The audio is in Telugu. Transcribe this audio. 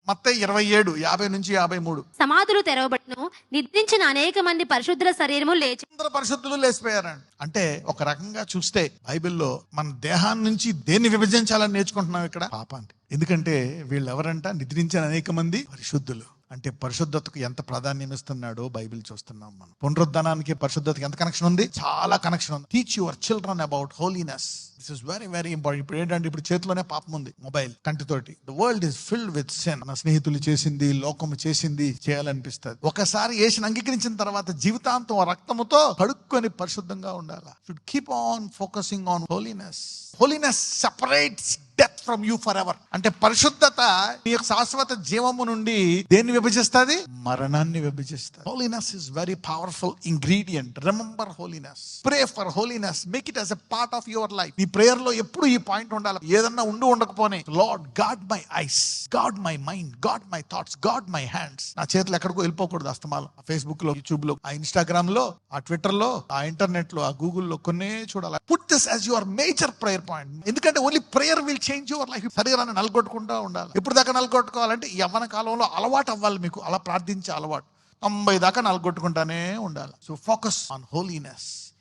మత్తయి 27:50-53. సమాధులు తెరవబడును, నిద్రించిన అనేక మంది పరిశుద్ధుల శరీరము లేచి. అందరూ పరిశుద్ధులు లేచిపోయారండి. అంటే ఒక రకంగా చూస్తే బైబిల్లో మన దేహాన్ని నుంచి దేన్ని విభజించాలని నేర్చుకుంటున్నాం ఇక్కడ? పాపాన్ని. ఎందుకంటే వీళ్ళు ఎవరంట? నిద్రించిన అనేక మంది పరిశుద్ధులు. అంటే పరిశుద్ధతకు ఎంత ప్రాధాన్యం ఇస్తున్నాడో బైబిల్ చూస్తున్నాం మనం. పునరుద్ధానానికి పరిశుద్ధతకి ఎంత కనెక్షన్ ఉంది? చాలా కనెక్షన్ ఉంది. Teach your children about holiness. This is very very important. ఇప్పుడు ఏంటంటే ఇప్పుడు చేతిలోనే పాపం ఉంది, మొబైల్ కంటితోటి. The world is filled with sin. మన స్నేహితులు చేసింది, లోకము చేసింది చేయాలనిపిస్తుంది. ఒకసారి యేసుని అంగీకరించిన తర్వాత జీవితాంతం ఆ రక్తముతో కడుక్కొని పరిశుద్ధంగా ఉండాలి. Should keep on focusing on holiness. Holiness separates death from you for ever. అంటే పరిశుద్ధత నీ యొక్క శాశ్వత జీవము నుండి దేన్ని విభజిస్తుంది? మరణాన్ని విభజిస్తుంది. Holiness is very powerful ingredient. Remember holiness. Pray for holiness. Make it as a part of your life. నీ ప్రేయర్ లో ఎప్పుడు ఈ పాయింట్ ఉండాలి. ఏదన్నా ఉండకపోనే, lord God my eyes, God my mind, God my thoughts, God my hands. నా చేతులు ఎక్కడికో వెళ్ళిపోకూడదు అస్తమాలం. ఆ ఫేస్బుక్ లో, యూట్యూబ్ లో, ఆ ఇన్స్టాగ్రామ్ లో, ఆ ట్విట్టర్ లో, ఆ ఇంటర్నెట్ లో, ఆ గూగుల్లో కొన్నే చూడాలి. Put this as your major prayer point. ఎందుకంటే only prayer will change your life. శరీరాన్ని నలగొట్టుకుంటూ ఉండాలి. ఎప్పుడు దాకా నలగొట్టుకోవాలంటే యవ్వన కాలంలో అలవాటు అవ్వాలి మీకు. అలా ప్రార్థించే అలవాటు 90 దాకా నలగొట్టుకుంటానే ఉండాలి. So focus on holiness.